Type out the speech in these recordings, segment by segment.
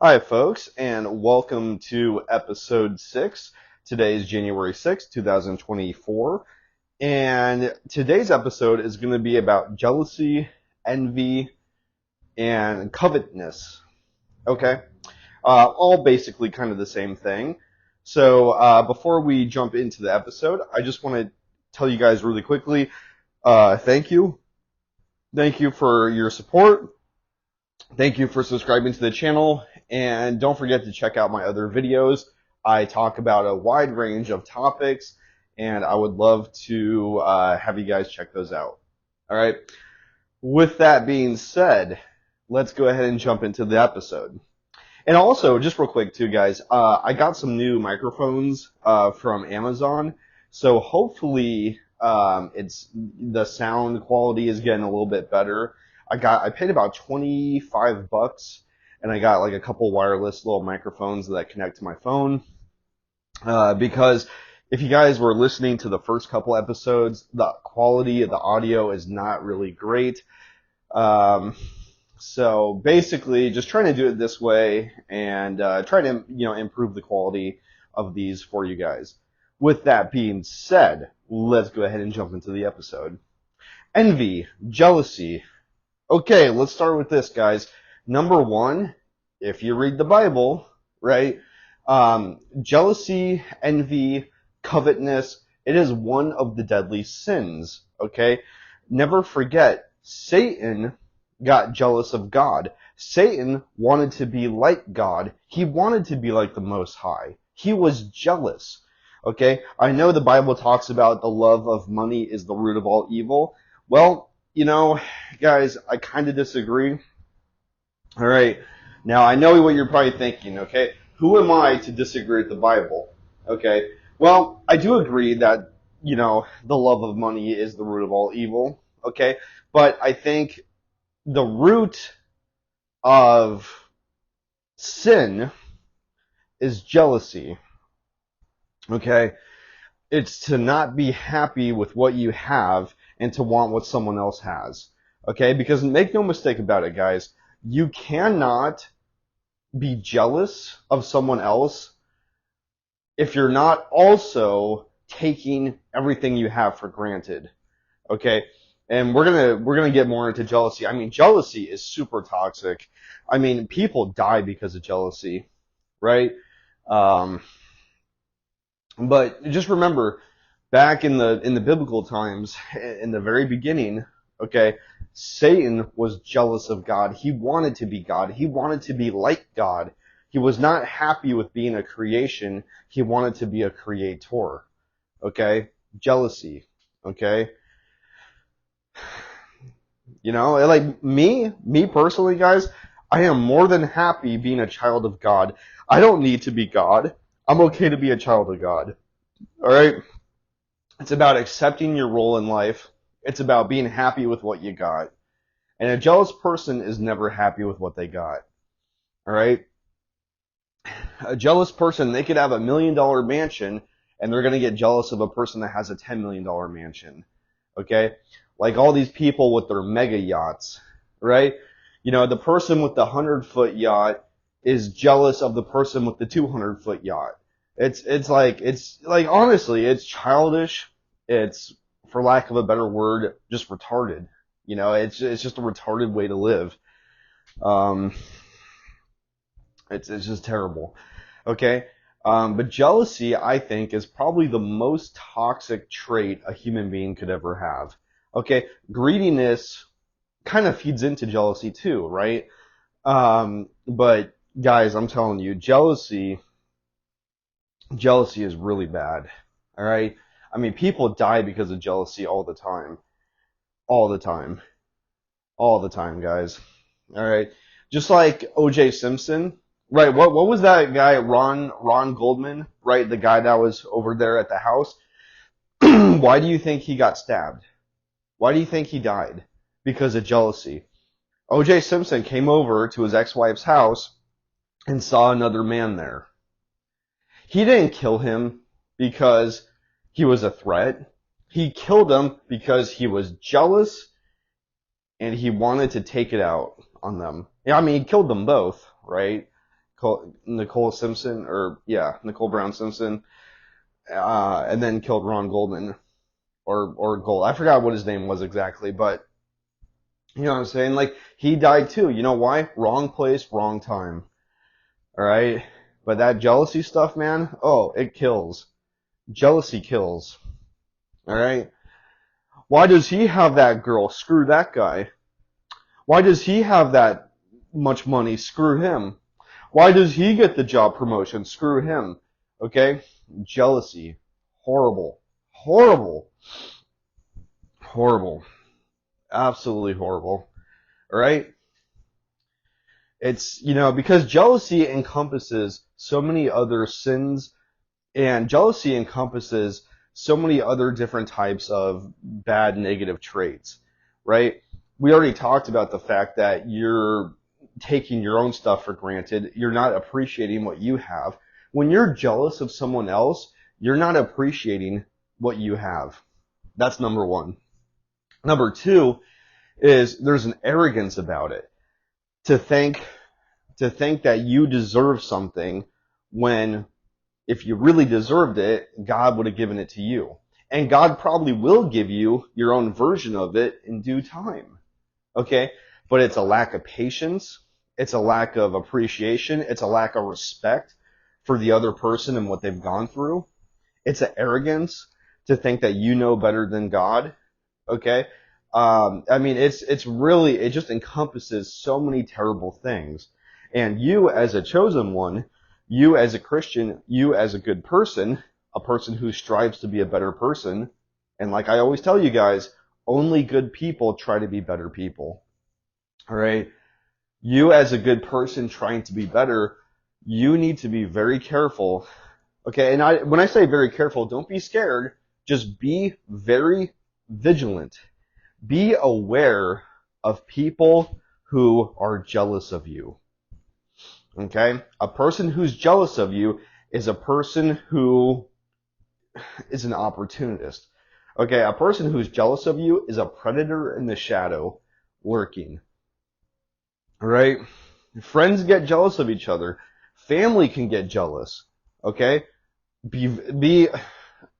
Hi, folks, and welcome to episode 6. Today is January 6th, 2024, and today's episode is going to be about jealousy, envy, and covetousness. Okay? All basically kind of the same thing. So, before we jump into the episode, I just want to tell you guys really quickly, thank you. Thank you for your support. Thank you for subscribing to the channel, and don't forget to check out my other videos. I talk about a wide range of topics, and I would love to have you guys check those out. All right. With that being said, let's go ahead and jump into the episode. And also, just real quick too, guys, I got some new microphones from Amazon, so hopefully it's the sound quality is getting a little bit better. I paid about $25 and I got like a couple wireless little microphones that connect to my phone. Because if you guys were listening to the first couple episodes, the quality of the audio is not really great. So basically just trying to do it this way and try to, improve the quality of these for you guys. With that being said, let's go ahead and jump into the episode. Envy, jealousy. Okay, let's start with this, guys. Number one, if you read the Bible, right, jealousy, envy, covetousness, it is one of the deadly sins, okay? Never forget, Satan got jealous of God. Satan wanted to be like God. He wanted to be like the Most High. He was jealous, okay? I know the Bible talks about the love of money is the root of all evil. Well, guys, I kind of disagree. All right. Now, I know what you're probably thinking, okay? Who am I to disagree with the Bible? Okay. Well, I do agree that, the love of money is the root of all evil, okay? But I think the root of sin is jealousy, okay? It's to not be happy with what you have and to want what someone else has. Okay? Because make no mistake about it, guys. You cannot be jealous of someone else if you're not also taking everything you have for granted. Okay? And we're gonna get more into jealousy. I mean, jealousy is super toxic. I mean, people die because of jealousy, right? But just remember, back in the biblical times, in the very beginning, okay, Satan was jealous of God. He wanted to be God. He wanted to be like God. He was not happy with being a creation. He wanted to be a creator. Okay? Jealousy. Okay? Like me personally, guys, I am more than happy being a child of God. I don't need to be God. I'm okay to be a child of God. All right? It's about accepting your role in life. It's about being happy with what you got. And a jealous person is never happy with what they got. All right? A jealous person, they could have $1 million mansion and they're going to get jealous of a person that has a $10 million mansion. Okay? Like all these people with their mega yachts, right? The person with the 100-foot yacht is jealous of the person with the 200-foot yacht. It's like honestly, it's childish. It's, for lack of a better word, just retarded. It's just a retarded way to live. It's just terrible. Okay? But jealousy, I think, is probably the most toxic trait a human being could ever have. Okay? Greediness kind of feeds into jealousy too, right? But guys, I'm telling you, jealousy is really bad. All right? I mean, people die because of jealousy all the time. All the time. All the time, guys. All right? Just like O.J. Simpson, right? What was that guy, Ron Goldman, right? The guy that was over there at the house. Why do you think he got stabbed? Why do you think he died? Because of jealousy. O.J. Simpson came over to his ex-wife's house and saw another man there. He didn't kill him because he was a threat. He killed him because he was jealous and he wanted to take it out on them. Yeah, I mean, he killed them both, right? Nicole Simpson, Nicole Brown Simpson, and then killed Ron Goldman or Gold. I forgot what his name was exactly, but you know what I'm saying? Like, he died too. You know why? Wrong place, wrong time. All right? But that jealousy stuff, man, oh, it kills. Jealousy kills. All right? Why does he have that girl? Screw that guy. Why does he have that much money? Screw him. Why does he get the job promotion? Screw him. Okay? Jealousy. Horrible. Horrible. Horrible. Absolutely horrible. All right? It's, because jealousy encompasses so many other sins, and jealousy encompasses so many other different types of bad negative traits, right? We already talked about the fact that you're taking your own stuff for granted. You're not appreciating what you have. When you're jealous of someone else, you're not appreciating what you have. That's number one. Number two is there's an arrogance about it. To think that you deserve something when if you really deserved it, God would have given it to you. And God probably will give you your own version of it in due time. Okay? But it's a lack of patience. It's a lack of appreciation. It's a lack of respect for the other person and what they've gone through. It's an arrogance to think that you know better than God. Okay? It just encompasses so many terrible things. And you as a chosen one, you as a Christian, you as a good person, a person who strives to be a better person, and like I always tell you guys, only good people try to be better people. Alright? You as a good person trying to be better, you need to be very careful. Okay, and when I say very careful, don't be scared. Just be very vigilant. Be aware of people who are jealous of you. Okay? A person who's jealous of you is a person who is an opportunist. Okay? A person who's jealous of you is a predator in the shadow lurking. Alright? Friends get jealous of each other. Family can get jealous. Okay?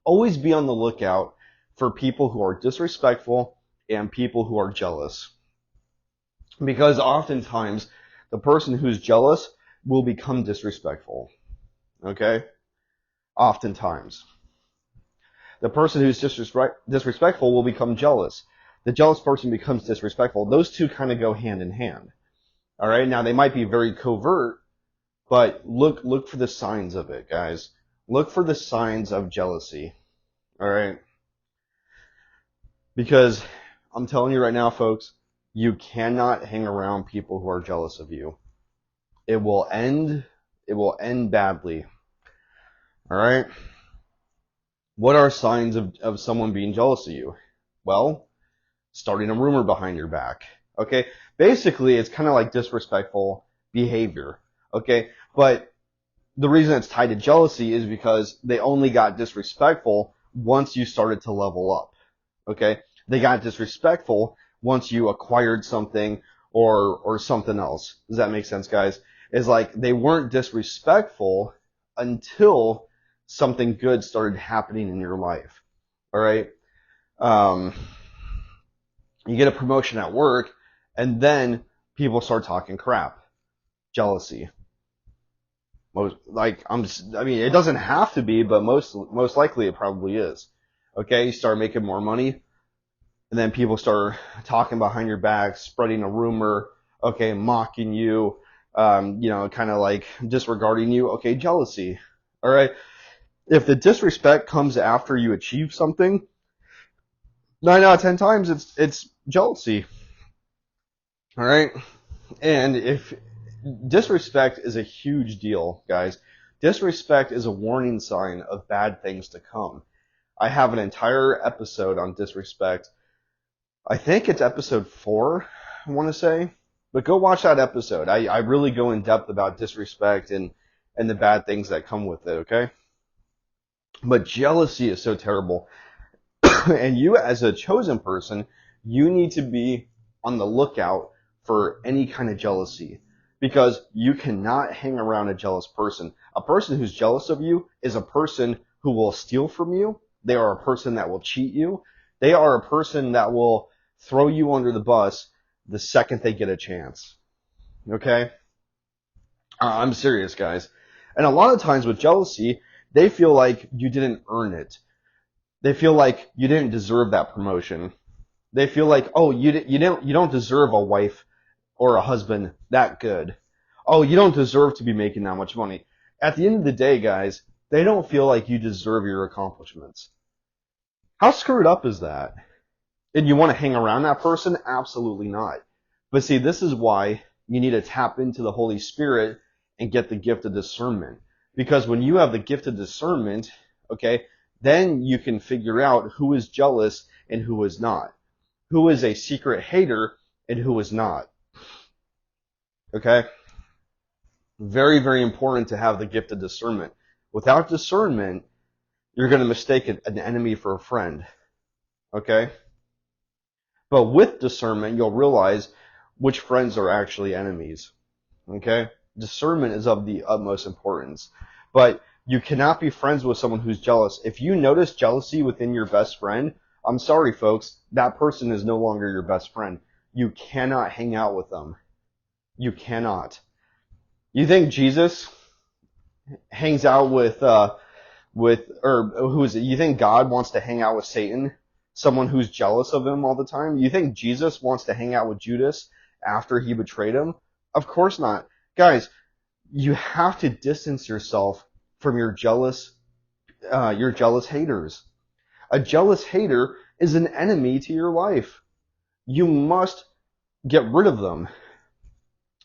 Always be on the lookout for people who are disrespectful and people who are jealous. Because oftentimes, the person who's jealous will become disrespectful. Okay? Oftentimes. The person who's disrespectful will become jealous. The jealous person becomes disrespectful. Those two kind of go hand in hand. Alright? Now, they might be very covert, but look for the signs of it, guys. Look for the signs of jealousy. Alright? Because I'm telling you right now, folks, you cannot hang around people who are jealous of you. It will end badly. Alright? What are signs of someone being jealous of you? Well, starting a rumor behind your back. Okay? Basically, it's kind of like disrespectful behavior. Okay? But the reason it's tied to jealousy is because they only got disrespectful once you started to level up. Okay? They got disrespectful once you acquired something or something else. Does that make sense, guys? It's like they weren't disrespectful until something good started happening in your life. Alright? You get a promotion at work, and then people start talking crap. Jealousy. It doesn't have to be, but most likely it probably is. Okay? You start making more money, and then people start talking behind your back, spreading a rumor, okay, mocking you, kind of like disregarding you. Okay, jealousy. All right. If the disrespect comes after you achieve something, 9 out of 10 times it's jealousy. All right. And if disrespect is a huge deal, guys. Disrespect is a warning sign of bad things to come. I have an entire episode on disrespect. I think it's episode 4, I want to say. But go watch that episode. I really go in depth about disrespect and the bad things that come with it, okay? But jealousy is so terrible. And you, as a chosen person, you need to be on the lookout for any kind of jealousy. because you cannot hang around a jealous person. A person who's jealous of you is a person who will steal from you. They are a person that will cheat you. They are a person that will throw you under the bus the second they get a chance. Okay? I'm serious, guys. And a lot of times with jealousy, they feel like you didn't earn it. They feel like you didn't deserve that promotion. They feel like, oh, you don't deserve a wife or a husband that good. Oh, you don't deserve to be making that much money. At the end of the day, guys, they don't feel like you deserve your accomplishments. How screwed up is that? And you want to hang around that person? Absolutely not. But see, this is why you need to tap into the Holy Spirit and get the gift of discernment. Because when you have the gift of discernment, okay, then you can figure out who is jealous and who is not. Who is a secret hater and who is not. Okay? Very, very important to have the gift of discernment. Without discernment, you're going to mistake an enemy for a friend. Okay? But with discernment, you'll realize which friends are actually enemies. Okay? Discernment is of the utmost importance. But you cannot be friends with someone who's jealous. If you notice jealousy within your best friend, I'm sorry, folks, that person is no longer your best friend. You cannot hang out with them. You cannot. You think Jesus hangs out with who is it? You think God wants to hang out with Satan? Someone who's jealous of him all the time? You think Jesus wants to hang out with Judas after he betrayed him? Of course not. Guys, you have to distance yourself from your jealous haters. A jealous hater is an enemy to your life. You must get rid of them.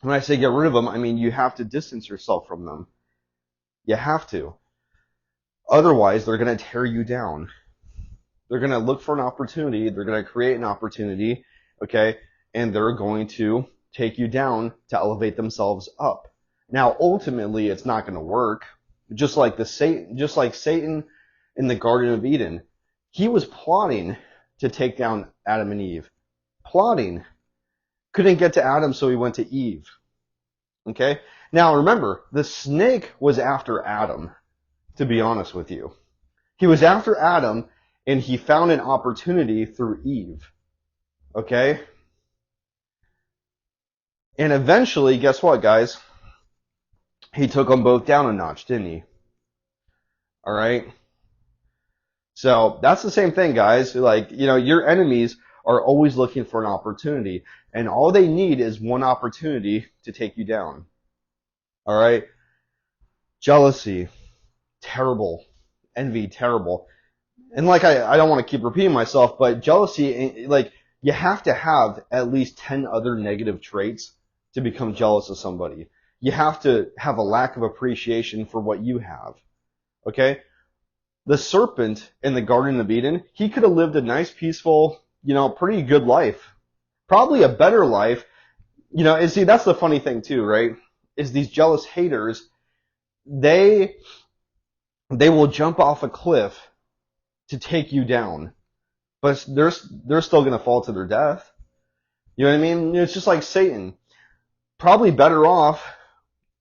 When I say get rid of them, I mean you have to distance yourself from them. You have to. Otherwise, they're going to tear you down. They're going to look for an opportunity. They're going to create an opportunity, okay? And they're going to take you down to elevate themselves up. Now, ultimately, it's not going to work. Just like Satan in the Garden of Eden, he was plotting to take down Adam and Eve. Plotting. Couldn't get to Adam, so he went to Eve. Okay? Now, remember, the snake was after Adam, to be honest with you. He was after Adam, and he found an opportunity through Eve. Okay? And eventually, guess what, guys? He took them both down a notch, didn't he? Alright? So, that's the same thing, guys. Like, your enemies are always looking for an opportunity. And all they need is one opportunity to take you down. Alright? Jealousy. Terrible. Envy. Terrible. And like, I don't want to keep repeating myself, but jealousy, like, you have to have at least 10 other negative traits to become jealous of somebody. You have to have a lack of appreciation for what you have. Okay? The serpent in the Garden of Eden, he could have lived a nice, peaceful, pretty good life. Probably a better life. And see, that's the funny thing too, right? Is these jealous haters, they will jump off a cliff to take you down. But they're still going to fall to their death. You know what I mean? It's just like Satan. Probably better off,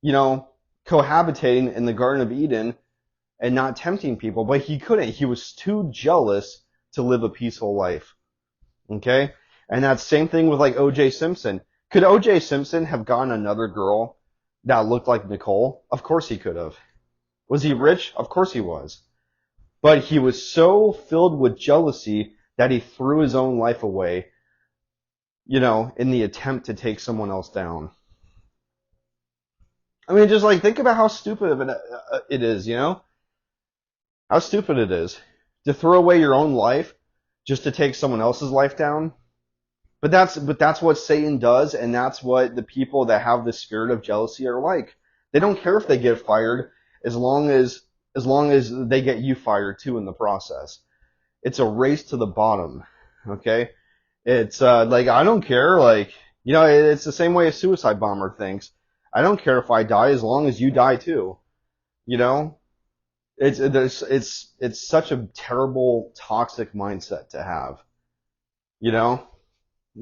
cohabitating in the Garden of Eden and not tempting people, but he couldn't. He was too jealous to live a peaceful life. Okay? And that same thing with like O.J. Simpson. Could O.J. Simpson have gotten another girl that looked like Nicole? Of course he could have. Was he rich? Of course he was. But he was so filled with jealousy that he threw his own life away, in the attempt to take someone else down. I mean, just like, think about how stupid it is, How stupid it is to throw away your own life just to take someone else's life down. But that's what Satan does, and that's what the people that have the spirit of jealousy are like. They don't care if they get fired as long as they get you fired too in the process. It's a race to the bottom. Okay? It's like, I don't care, it's the same way a suicide bomber thinks. I don't care if I die as long as you die too. It's such a terrible, toxic mindset to have.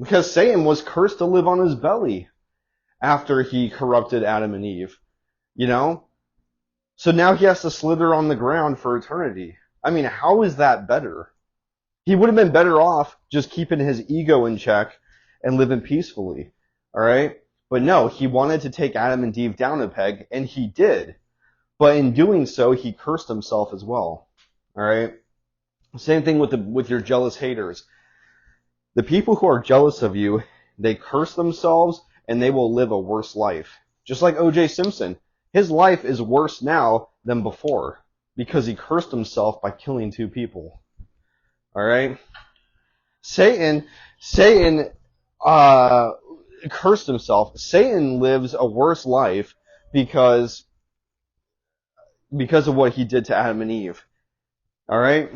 Because Satan was cursed to live on his belly. after he corrupted Adam and Eve, you know? So now he has to slither on the ground for eternity. I mean, how is that better? He would have been better off just keeping his ego in check and living peacefully. All right? But no, he wanted to take Adam and Eve down a peg, and he did. But in doing so, he cursed himself as well. All right? Same thing with your jealous haters. The people who are jealous of you, they curse themselves and they will live a worse life. Just like O.J. Simpson. His life is worse now than before because he cursed himself by killing 2 people. All right? Satan cursed himself. Satan lives a worse life because of what he did to Adam and Eve. All right?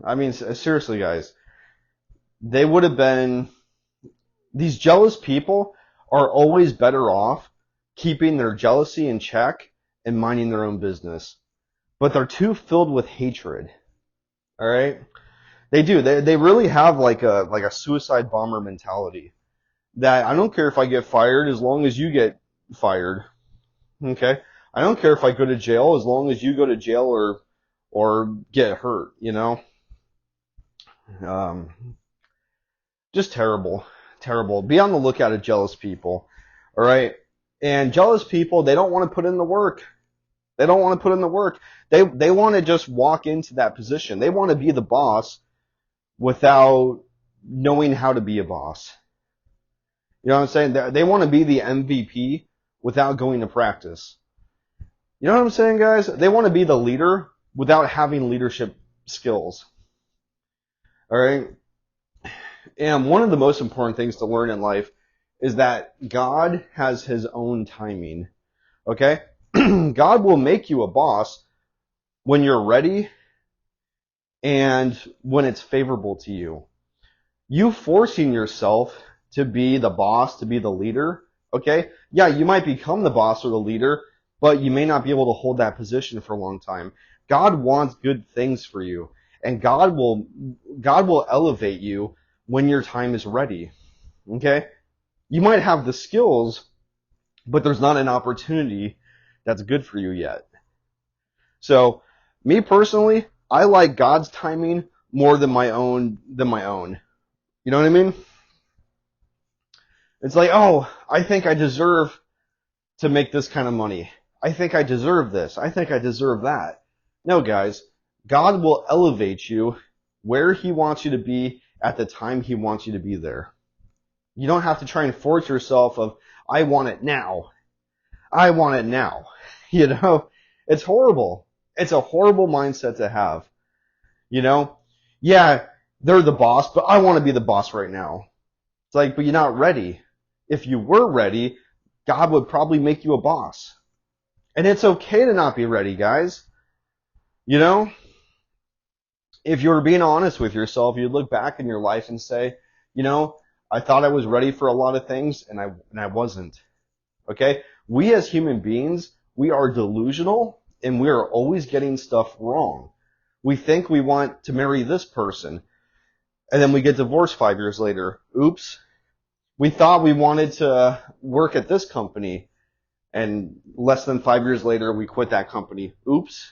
I mean, seriously, guys. They would have been... These jealous people are always better off keeping their jealousy in check and minding their own business. But they're too filled with hatred. All right? They do. They really have like a suicide bomber mentality. That I don't care if I get fired as long as you get fired. Okay? I don't care if I go to jail as long as you go to jail or get hurt, you know? Just terrible. Terrible. Be on the lookout of jealous people. All right? And jealous people, they don't want to put in the work. They don't want to put in the work. They want to just walk into that position. They want to be the boss without knowing how to be a boss. You know what I'm saying? They want to be the MVP without going to practice. You know what I'm saying, guys? They want to be the leader without having leadership skills. All right? And one of the most important things to learn in life is that God has his own timing. Okay? God will make you a boss when you're ready and when it's favorable to you. You forcing yourself to be the boss, to be the leader, okay? Yeah, you might become the boss or the leader, but you may not be able to hold that position for a long time. God wants good things for you, and God will elevate you when your time is ready. Okay? You might have the skills, but there's not an opportunity that's good for you yet. So, me personally, I like God's timing more than my own. You know what I mean? It's like, oh, I think I deserve to make this kind of money. I think I deserve this. I think I deserve that. No, guys. God will elevate you where he wants you to be at the time he wants you to be there. You don't have to try and force yourself of, I want it now. I want it now. You know? It's horrible. It's a horrible mindset to have. You know? Yeah, they're the boss, but I want to be the boss right now. It's like, but you're not ready. If you were ready, God would probably make you a boss. And it's okay to not be ready, guys. You know? If you were being honest with yourself, you'd look back in your life and say, you know, I thought I was ready for a lot of things, and I wasn't. Okay? We as human beings, we are delusional, and we are always getting stuff wrong. We think we want to marry this person, and then we get divorced 5 years later. Oops. We thought we wanted to work at this company, and less than 5 years later, we quit that company. Oops.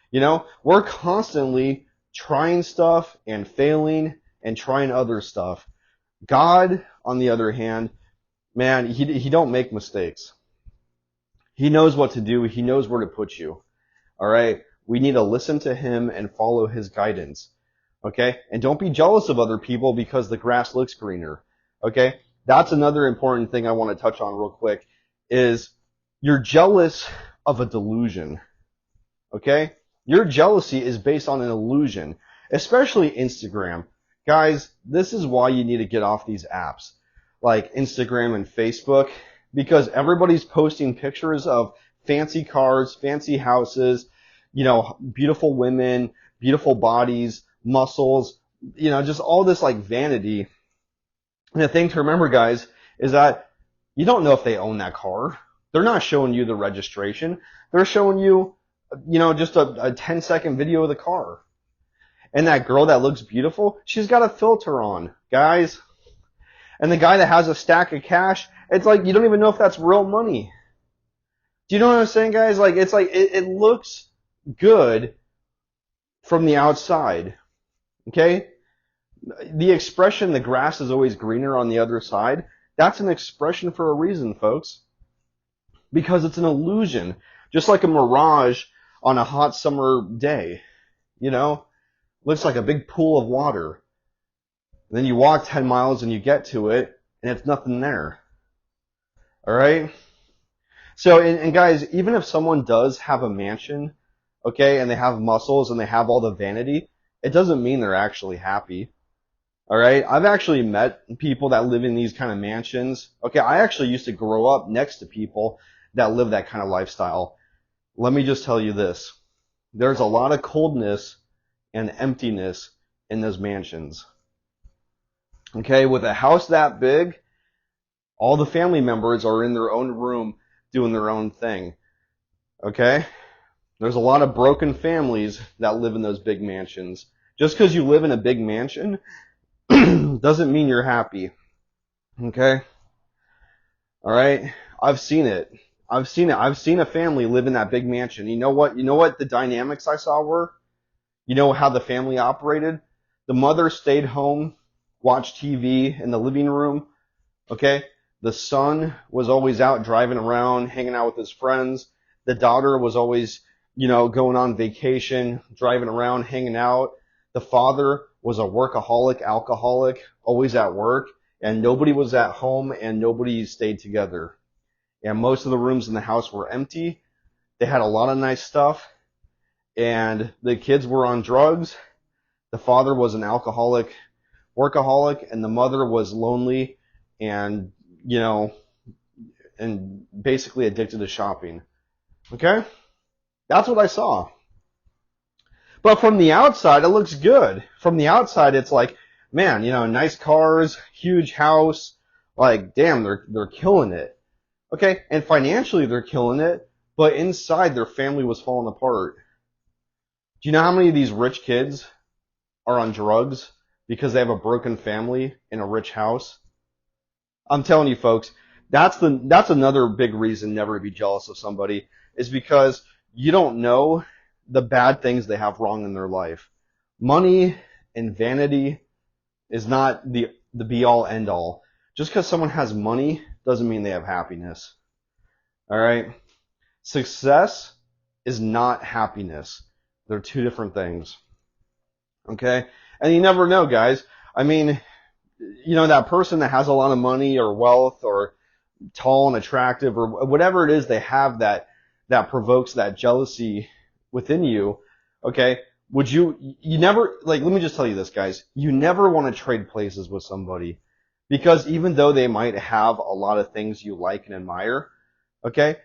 You know, we're constantly trying stuff and failing and trying other stuff. God, on the other hand, man, he don't make mistakes. He knows what to do. He knows where to put you. All right? We need to listen to him and follow his guidance. Okay? And don't be jealous of other people because the grass looks greener. Okay? That's another important thing I want to touch on real quick is you're jealous of a delusion. Okay? Your jealousy is based on an illusion, especially Instagram. Guys, this is why you need to get off these apps like Instagram and Facebook, because everybody's posting pictures of fancy cars, fancy houses, you know, beautiful women, beautiful bodies, muscles, you know, just all this like vanity. And the thing to remember, guys, is that you don't know if they own that car. They're not showing you the registration. They're showing you, you know, just a 10-second video of the car. And that girl that looks beautiful, she's got a filter on. Guys, And the guy that has a stack of cash, it's like you don't even know if that's real money. Do you know what I'm saying, guys? Like it looks good from the outside. Okay? The expression, the grass is always greener on the other side, that's an expression for a reason, folks. Because it's an illusion. Just like a mirage on a hot summer day. You know? Looks like a big pool of water. And then you walk 10 miles and you get to it, and it's nothing there. Alright? So, and guys, even if someone does have a mansion, okay, and they have muscles and they have all the vanity, it doesn't mean they're actually happy. Alright? I've actually met people that live in these kind of mansions. Okay, I actually used to grow up next to people that live that kind of lifestyle. Let me just tell you this. There's a lot of coldness and emptiness in those mansions. Okay, with a house that big, all the family members are in their own room doing their own thing. Okay? There's a lot of broken families that live in those big mansions. Just because you live in a big mansion doesn't mean you're happy. Okay? Alright? I've seen it. I've seen a family live in that big mansion. You know what? You know what the dynamics I saw were? You know how the family operated? The mother stayed home, watched TV in the living room. Okay? The son was always out driving around, hanging out with his friends. The daughter was always, going on vacation, driving around, hanging out. The father was a workaholic, alcoholic, always at work, and nobody was at home and nobody stayed together. And most of the rooms in the house were empty. They had a lot of nice stuff, and the kids were on drugs. The father was an alcoholic, workaholic, and the mother was lonely and, and basically addicted to shopping. Okay? That's what I saw. But from the outside, it looks good. From the outside, it's like, man, nice cars, huge house, like, damn, they're killing it. Okay? And financially, they're killing it, but inside, their family was falling apart. Do you know how many of these rich kids are on drugs because they have a broken family in a rich house? I'm telling you, folks, that's another big reason never to be jealous of somebody, is because you don't know the bad things they have wrong in their life. Money and vanity is not the be-all, end-all. Just because someone has money doesn't mean they have happiness. Alright? Success is not happiness. They're two different things. Okay? And you never know, guys. I mean, that person that has a lot of money or wealth or tall and attractive or whatever it is they have that provokes that jealousy within you, okay? You never, let me just tell you this, guys. You never want to trade places with somebody, because even though they might have a lot of things you like and admire, okay,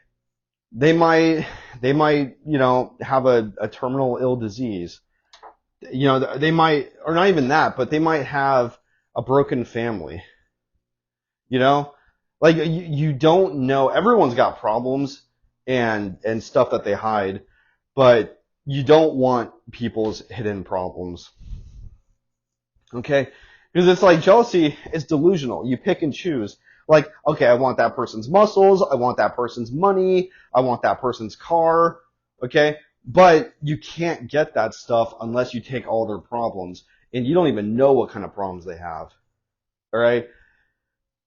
they might, have a terminal ill disease. They might, or not even that, but they might have a broken family. You don't know. Everyone's got problems and stuff that they hide, but you don't want people's hidden problems. Okay? Because it's like jealousy is delusional. You pick and choose. Like, okay, I want that person's muscles, I want that person's money, I want that person's car, okay? But you can't get that stuff unless you take all their problems, and you don't even know what kind of problems they have. Alright?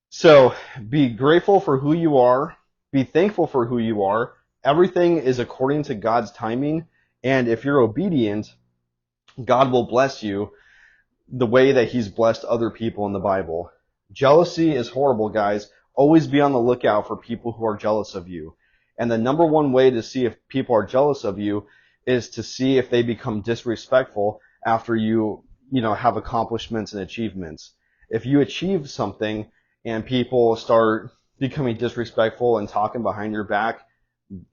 So, be grateful for who you are, be thankful for who you are. Everything is according to God's timing, and if you're obedient, God will bless you the way that He's blessed other people in the Bible. Jealousy is horrible, guys. Always be on the lookout for people who are jealous of you. And the number one way to see if people are jealous of you is to see if they become disrespectful after you have accomplishments and achievements. If you achieve something and people start becoming disrespectful and talking behind your back,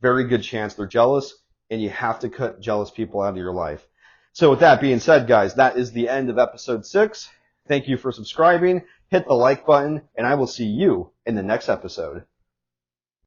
very good chance they're jealous, and you have to cut jealous people out of your life. So with that being said, guys, that is the end of episode 6. Thank you for subscribing. Hit the like button, and I will see you in the next episode.